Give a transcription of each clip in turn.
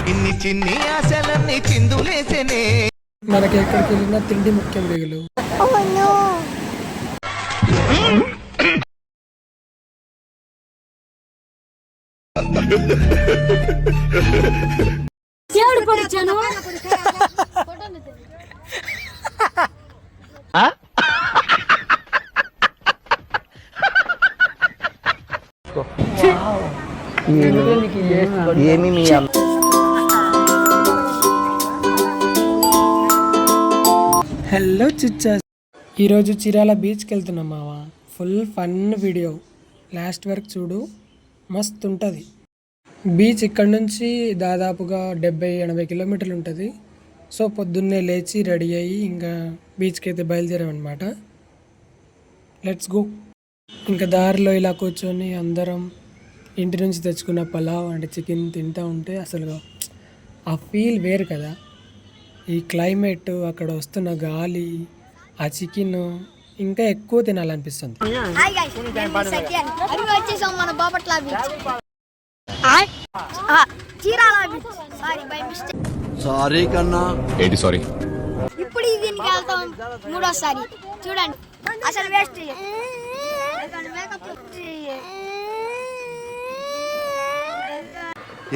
ఇన్ని చిన్ని ఆశలన్నీ చిందులేసేనే. మనకి ఎక్కడికి వెళ్ళినా తిండి ముఖ్యం దిగులు. ఏమి మీ హలో చిచ్చా, ఈరోజు చిరాల బీచ్కి వెళ్తున్నాం మావా. ఫుల్ ఫన్ వీడియో, లాస్ట్ వరకు చూడు, మస్తు ఉంటుంది. బీచ్ ఇక్కడ నుంచి దాదాపుగా 70-80 కిలోమీటర్లు ఉంటుంది. సో పొద్దున్నే లేచి రెడీ అయ్యి ఇంకా బీచ్కి అయితే బయలుదేరామన్నమాట. Let's go. ఇంకా దారిలో ఇలా కూర్చొని అందరం ఇంటి నుంచి తెచ్చుకున్న పలావ్ అంటే చికెన్ తింటూ ఉంటే అసలు ఆ ఫీల్ వేరు కదా. ఈ క్లైమేట్, అక్కడ వస్తున్న గాలి, ఆ చికెన్ ఇంకా ఎక్కువ తినాలనిపిస్తుంది. సారీ కన్నా. ఏంటి సారీ? ఇప్పుడు దీనికి వెళ్తాం మూడోసారి. చూడండి అసలు వేస్ట్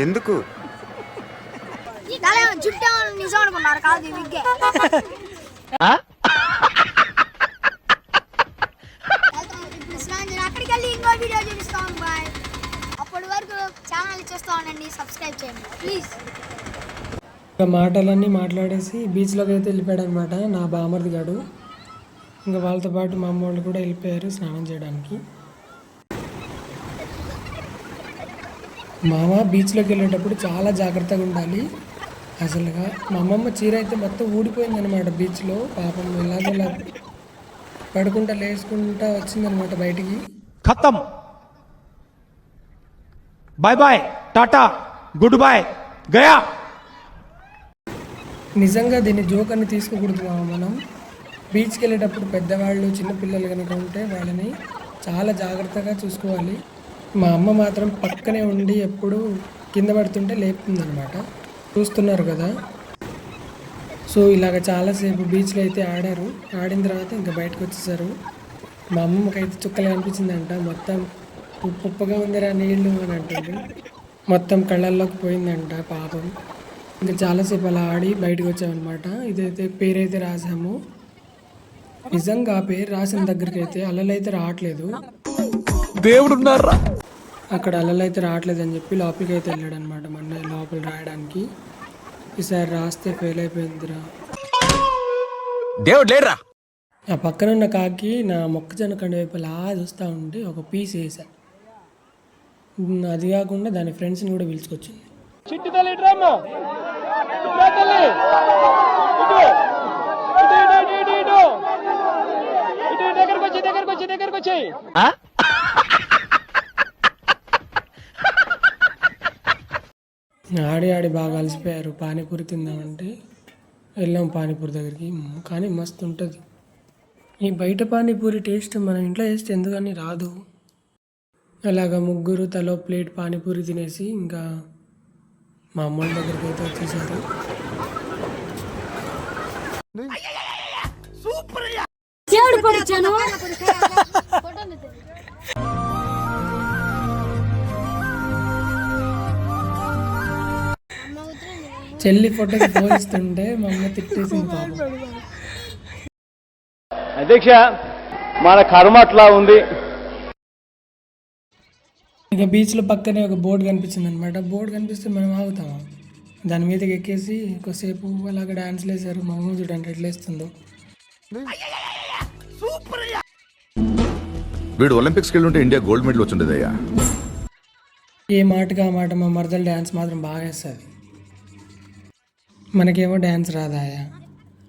ఎందుకు జుట్టు నిజం అనుకున్నారు కాదు. విగ్గే అక్కడికి వెళ్ళి ఇంకో వీడియో చూపిస్తాం. బాయ్. అప్పటి వరకు ఛానల్ ఇచ్చేస్తా ఉండండి, సబ్స్క్రైబ్ చేయండి ప్లీజ్. ఇంకా మాటలన్నీ మాట్లాడేసి బీచ్లోకి అయితే వెళ్ళిపోయాడు అనమాట నా బామర్ది గాడు. ఇంకా వాళ్ళతో పాటు మా అమ్మ వాళ్ళు కూడా వెళ్ళిపోయారు స్నానం చేయడానికి. మామ బీచ్లోకి వెళ్ళేటప్పుడు చాలా జాగ్రత్తగా ఉండాలి. అసలుగా మా అమ్మమ్మ చీర అయితే మొత్తం ఊడిపోయింది అనమాట బీచ్లో. పాపం ఇలాగ పడుకుంటా లేచుకుంటా వచ్చిందనమాట బయటికి. ఖతం, బాయ్ బాయ్, టాటా, గుడ్ బాయ్, గయా. నిజంగా దీన్ని జోక్ అని తీసుకోకూడదు మామ. మనం బీచ్కి వెళ్ళేటప్పుడు పెద్దవాళ్ళు చిన్నపిల్లలు కనుక ఉంటే వాళ్ళని చాలా జాగ్రత్తగా చూసుకోవాలి. మా అమ్మ మాత్రం పక్కనే ఉండి ఎప్పుడు కింద పడుతుంటే లేపుతుందనమాట. చూస్తున్నారు కదా. సో ఇలాగ చాలాసేపు బీచ్లో అయితే ఆడారు. ఆడిన తర్వాత ఇంకా బయటకు వచ్చేసారు. మా అమ్మమ్మకైతే చుక్కలు కనిపించిందంట. మొత్తం ఉప్పుగా ఉందిరా నీళ్ళు అని అంటుంది. మొత్తం కళ్ళల్లోకి పోయిందంట పాపం. ఇంకా చాలాసేపు అలా ఆడి బయటకు వచ్చామన్నమాట. ఇదైతే పేరైతే రాసాము. నిజంగా ఆ పేరు రాసిన దగ్గరికి అయితే అలలైతే రావట్లేదు. దేవుడున్నారా అక్కడ అలలైతే రావట్లేదు అని చెప్పి లోపలికి అయితే వెళ్ళాడు అనమాట మన లోపల రాయడానికి. ఈసారి రాస్తే ఫెయిల్ అయిపోయిందిరా. దేవుడు లేడురా. ఆ పక్కన ఉన్న కాకి నా మొక్కజొన్న కండ వైపు అలా చూస్తూ ఉంటే ఒక పీస్ వేసా. అది కాకుండా దాని ఫ్రెండ్స్ని కూడా పిలుచుకొచ్చింది. ఆడి ఆడి బాగా అలసిపోయారు. పానీపూరి తిందామంటే వెళ్ళాం పానీపూరి దగ్గరికి. కానీ మస్తు ఉంటుంది. ఈ బయట పానీపూరి టేస్ట్ మన ఇంట్లో చేస్తే ఎందుకని రాదు. అలాగా ముగ్గురు తలో ప్లేట్ పానీపూరి తినేసి ఇంకా మా అమ్మోళ్ళ దగ్గరికి అయితే వచ్చేసారు. చెల్లి ఫోటోకి పోలిస్తుంటే మా అమ్మ తిట్టేసింది పాపం. అధ్యక్ష, మన కర్మ అట్లా ఉంది. ఇక బీచ్లో పక్కనే ఒక బోర్డు కనిపించింది అనమాట. బోర్డు కనిపిస్తే మనం ఆగుతాము. దాని మీదకి ఎక్కేసి కొద్దిసేపు అలాగ డాన్స్లు వేసారు. మా అమ్మ చూడండి ఎట్లా వేస్తుందో. వీడు ఒలింపిక్స్కి వెళ్ళి ఉంటే ఇండియా గోల్డ్ మెడల్ వచ్చిండేదయ్యా. ఏ మాటగా ఆ మాట మా మరదలు డ్యాన్స్ మాత్రం బాగా వేస్తుంది. మనకేమో డ్యాన్స్ రాదాయా.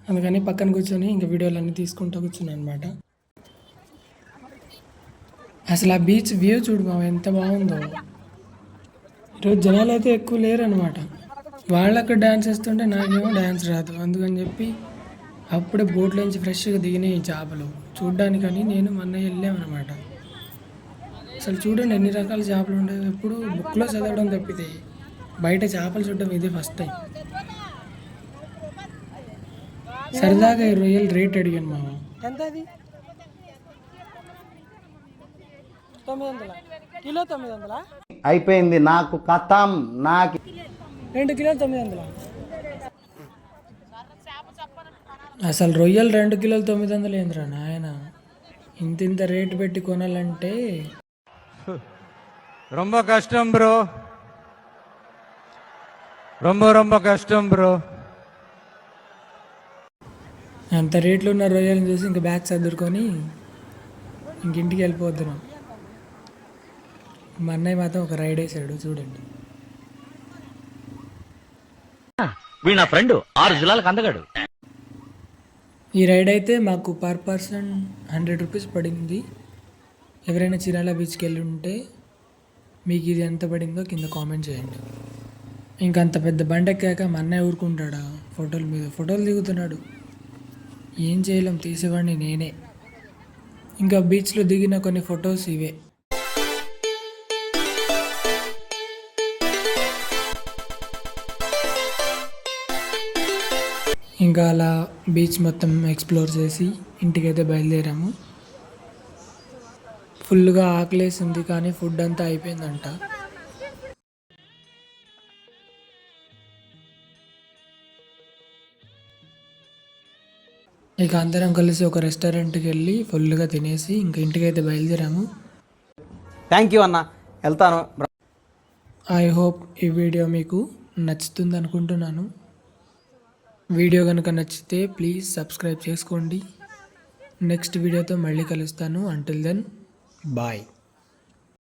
అందుకని పక్కన కూర్చొని ఇంకా వీడియోలన్నీ తీసుకుంటూ కూర్చున్నాను అనమాట. అసలు ఆ బీచ్ వ్యూ చూడు మా ఎంత బాగుందో. ఈరోజు జనాలు అయితే ఎక్కువ లేరు అనమాట. వాళ్ళక్కడ డ్యాన్స్ వేస్తుంటే నాకేమో డ్యాన్స్ రాదు. అందుకని చెప్పి అప్పుడే బోట్లోంచి ఫ్రెష్గా దిగినాయి చేపలు చూడ్డానికని నేను మొన్న వెళ్ళామన్నమాట. అసలు చూడండి ఎన్ని రకాల చేపలు ఉండేవి. ఎప్పుడు బుక్లో చదవడం తప్పితే బయట చేపలు చూడడం ఇదే ఫస్ట్ టైం. సరదాగా ఈ రొయ్యలు రేట్ అడిగాను మామ. ఎంత అది? 900 కిలో 900. అయిపోయింది నాకు కథం. నాకు 2 కిలోలు 900. అసలు రొయ్యలు 2 కిలోలు 900 ఏంద్రా నాయన. ఇంత రేటు పెట్టి కొనాలంటే ரொம்ப కష్టం బ్రో, ரொம்ப కష్టం బ్రో. అంత రేట్లు ఉన్న రొయ్యలను చూసి ఇంక బ్యాగ్ సర్దుకొని ఇంటికి వెళ్ళిపోతున్నాం. మా అన్నయ్య మాత్రం ఒక రైడ్ వేసాడు చూడండి. వీడు నా ఫ్రెండ్ 6 జిల్లాలకు అందగాడు. ఈ రైడ్ అయితే మాకు పర్ పర్సన్ 100 రూపీస్ పడింది. ఎవరైనా చిరాల బీచ్కి వెళ్ళి ఉంటే మీకు ఇది ఎంత పడిందో కింద కామెంట్ చేయండి. ఇంకా అంత పెద్ద బండి ఎక్కాక మా అన్నయ్య ఊరుకుంటాడా, ఫోటోల మీద ఫోటోలు దిగుతున్నాడు. ఏం చేయలేం, తీసేవాడిని నేనే. ఇంకా బీచ్లో దిగిన కొన్ని ఫొటోస్ ఇవే. ఇంకా అలా బీచ్ మొత్తం ఎక్స్ప్లోర్ చేసి ఇంటికైతే బయలుదేరాము. ఫుల్గా ఆకలేసింది కానీ ఫుడ్ అంతా అయిపోయిందంట. ఇక అందరం కలిసి ఒక రెస్టారెంట్కి వెళ్ళి ఫుల్గా తినేసి ఇంకా ఇంటికైతే బయలుదేరాము. థ్యాంక్ యూ అన్న, వెళ్తాను. ఐ హోప్ ఈ వీడియో మీకు నచ్చుతుంది అనుకుంటున్నాను. వీడియో కనుక నచ్చితే ప్లీజ్ సబ్స్క్రైబ్ చేసుకోండి. నెక్స్ట్ వీడియోతో మళ్ళీ కలుస్తాను. Until then bye.